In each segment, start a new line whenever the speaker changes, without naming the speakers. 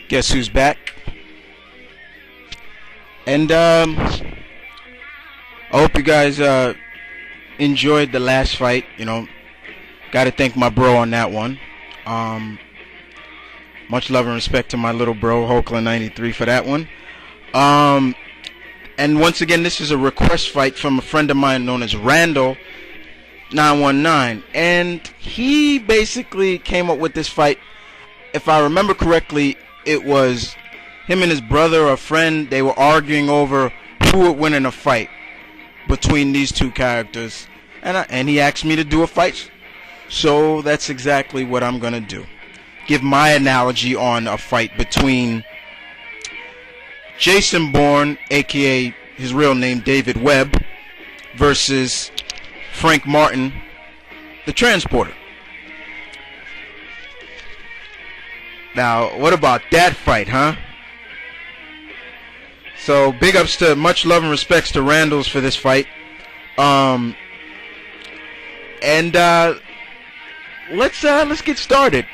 Guess who's back? And I hope you guys enjoyed the last fight. Got to thank my bro on that one. Much love and respect to my little bro, Hokeland93, for that one. And once again, this is a request fight from a friend of mine known as Randall919. And he basically came up with this fight. If I remember correctly, it was him and his brother or friend. They were arguing over who would win in a fight between these two characters. And he asked me to do a fight. So that's exactly what I'm going to do. Give my analogy on a fight between Jason Bourne, a.k.a. his real name, David Webb, versus Frank Martin, the Transporter. Now, what about that fight, huh? So, big ups to, much love and respects to Randall's for this fight. Let's get started.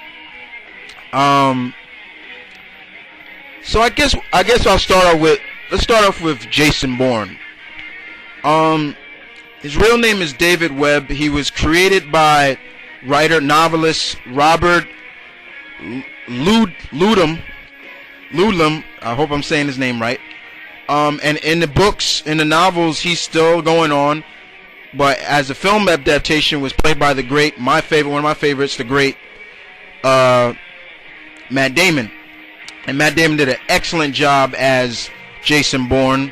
So I guess I'll start off with, let's start off with Jason Bourne. His real name is David Webb. He was created by writer novelist Robert Ludlum. I hope I'm saying his name right. And in the books, in the novels, he's still going on. But as a film adaptation, was played by the great, one of my favorites, the great Matt Damon. And Matt Damon did an excellent job as Jason Bourne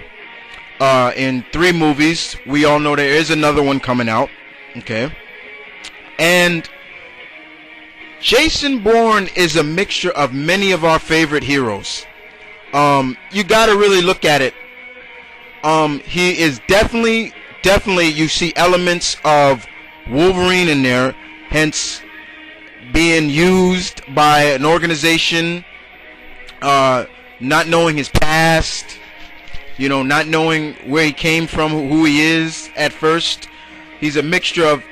in 3 movies. We all know there is another one coming out. Okay. And Jason Bourne is a mixture of many of our favorite heroes. You gotta really look at it. He is definitely, you see elements of Wolverine in there, hence being used by an organization, not knowing his past, not knowing where he came from, who he is at first. He's a mixture of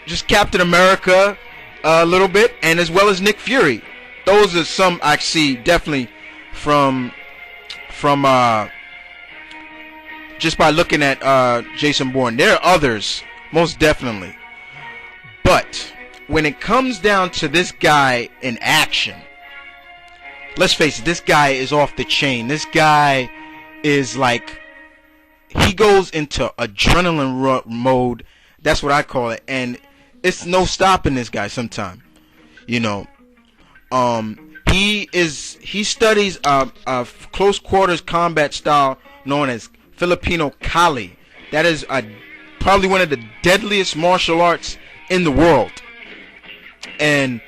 just Captain America a little bit, and as well as Nick Fury. Those are some I see definitely from just by looking at Jason Bourne. There are others, most definitely. But when it comes down to this guy in action, let's face it, this guy is off the chain. This guy is like, he goes into adrenaline mode. That's what I call it. And it's no stopping this guy sometime. He studies a close quarters combat style known as Filipino Kali. That is probably one of the deadliest martial arts in the world. And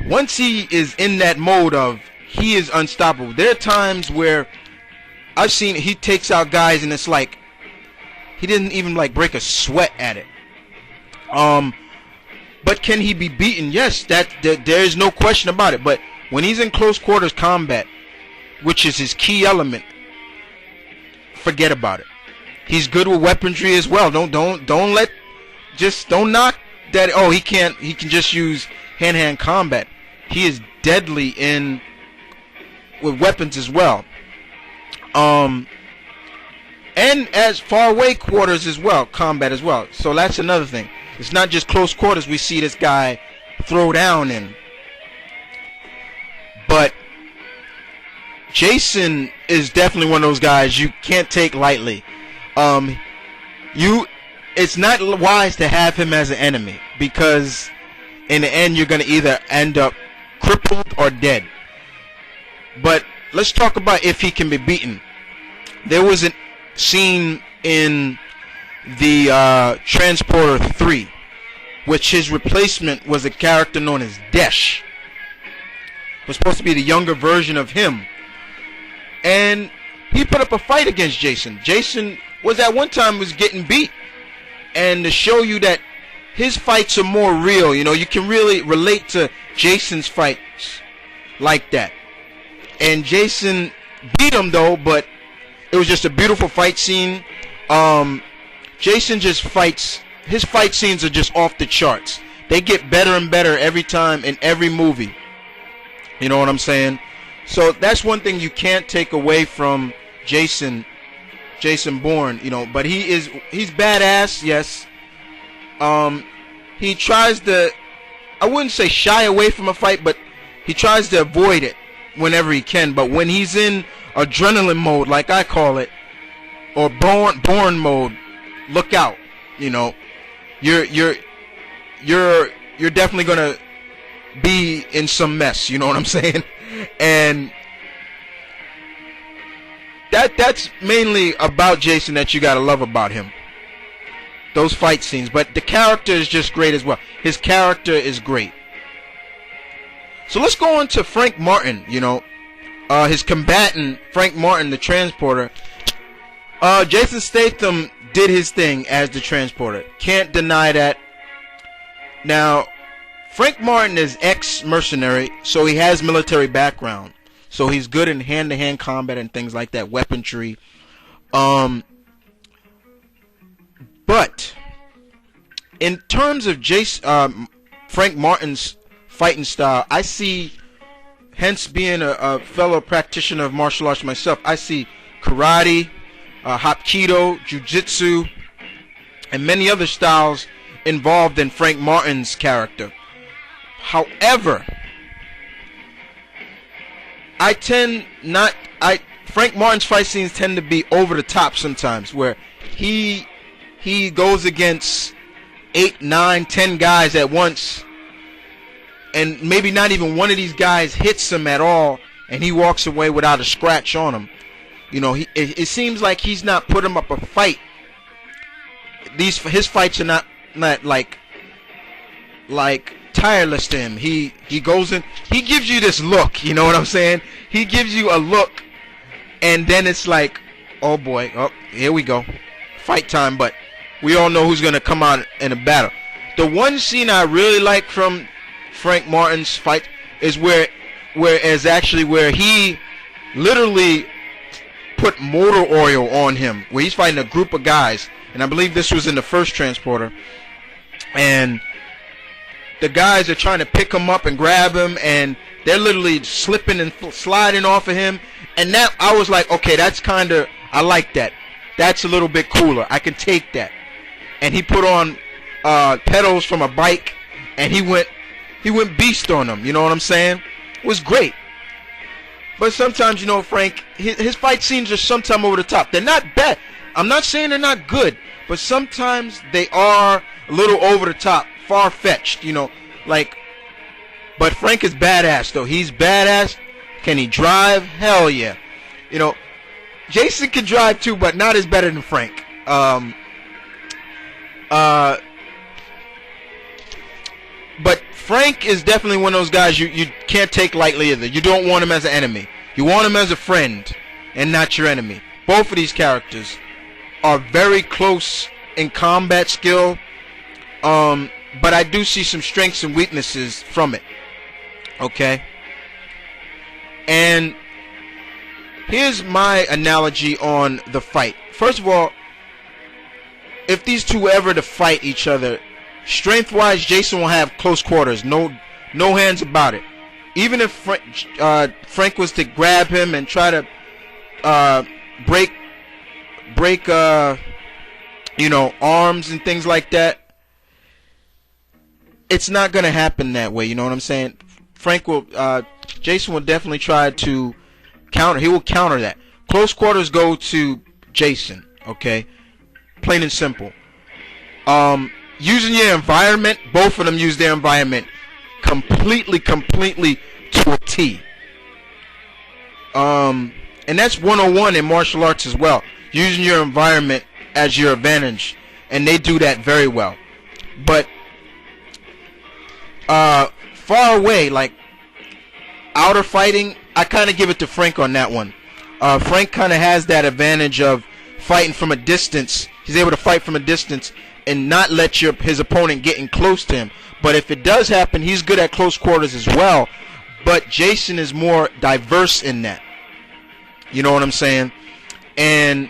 once he is in that mode of, he is unstoppable. There are times where I've seen he takes out guys and it's like he didn't even like break a sweat at it. But can he be beaten? Yes, there is no question about it. But when he's in close quarters combat, which is his key element, forget about it. He's good with weaponry as well. Don't knock that. Oh, he can just use hand-to-hand combat. He is deadly with weapons as well. And as far away quarters as well, combat as well. So that's another thing. It's not just close quarters we see this guy throw down in. But Jason is definitely one of those guys you can't take lightly. It's not wise to have him as an enemy, because in the end you're going to either end up crippled or dead. But let's talk about if he can be beaten. There was a scene in the Transporter 3, which his replacement was a character known as Desh. It was supposed to be the younger version of him. And he put up a fight against Jason. Jason was at one time was getting beat. And to show you that his fights are more real, you can really relate to Jason's fights like that. And Jason beat him though, but it was just a beautiful fight scene. Jason just fights, his fight scenes are just off the charts. They get better and better every time in every movie. You know what I'm saying? So that's one thing you can't take away from Jason Bourne, but he's badass, yes. He tries to, I wouldn't say shy away from a fight, but he tries to avoid it whenever he can. But when he's in adrenaline mode, like I call it, or Bourne mode, look out. You're definitely gonna be in some mess. You know what I'm saying? And that's mainly about Jason that you gotta love about him. Those fight scenes, but the character is just great as well. His character is great. So let's go on to Frank Martin. His combatant, Frank Martin, the transporter. Jason Statham did his thing as the transporter. Can't deny that. Now, Frank Martin is ex-mercenary, so he has military background. So he's good in hand-to-hand combat and things like that, weaponry. But in terms of Frank Martin's fighting style, I see, hence being a fellow practitioner of martial arts myself, I see karate, hapkido, jiu-jitsu, and many other styles involved in Frank Martin's character. However, Frank Martin's fight scenes tend to be over the top sometimes, where he goes against 8, 9, 10 guys at once, and maybe not even one of these guys hits him at all, and he walks away without a scratch on him. It seems like he's not putting up a fight. His fights are not like tireless to him. He goes in, he gives you this look, you know what I'm saying? He gives you a look, and then it's like, oh boy, here we go, fight time. But we all know who's gonna come out in a battle. The one scene I really like from Frank Martin's fight is where he literally put motor oil on him, where he's fighting a group of guys, and I believe this was in the first transporter, and the guys are trying to pick him up and grab him, and they're literally slipping and sliding off of him, and that, I was like, okay, that's I like that. That's a little bit cooler. I can take that. And he put on pedals from a bike, and he went beast on them. You know what I'm saying? It was great. But sometimes, Frank, his fight scenes are sometimes over the top. They're not bad. I'm not saying they're not good, but sometimes they are a little over the top, far-fetched, but Frank is badass, though. He's badass. Can he drive? Hell yeah. Jason can drive too, but not as better than Frank. But Frank is definitely one of those guys you can't take lightly either. You don't want him as an enemy. You want him as a friend and not your enemy. Both of these characters are very close in combat skill, but I do see some strengths and weaknesses from it. Okay? And here's my analogy on the fight. First of all, if these two were ever to fight each other, strength-wise, Jason will have close quarters. No hands about it. Even if Frank was to grab him and try to break arms and things like that, it's not going to happen that way. You know what I'm saying? Jason will definitely try to counter. He will counter that. Close quarters go to Jason. Okay, plain and simple. Using your environment, both of them use their environment completely to a T. And that's 101 in martial arts as well. Using your environment as your advantage, and they do that very well. But far away, like outer fighting, I kind of give it to Frank on that one. Frank kind of has that advantage of fighting from a distance. He's able to fight from a distance and not let his opponent get in close to him. But if it does happen, he's good at close quarters as well. But Jason is more diverse in that. You know what I'm saying? And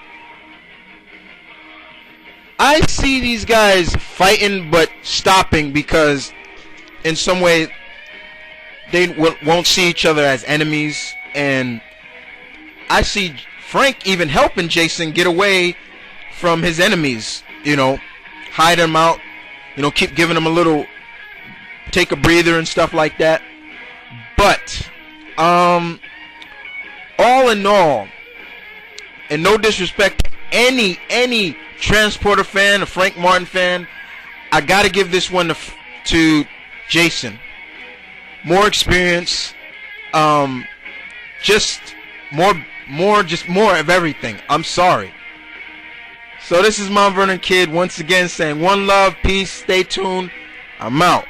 I see these guys fighting but stopping because in some way they won't see each other as enemies. and I see Frank even helping Jason get away from his enemies. You know, hide him out. You know, keep giving him a little, take a breather and stuff like that. But all in all, and no disrespect to any Transporter fan, a Frank Martin fan, I gotta give this one to Jason. More experience, just more of everything. I'm sorry. So this is Mount Vernon Kid once again saying one love, peace, stay tuned. I'm out.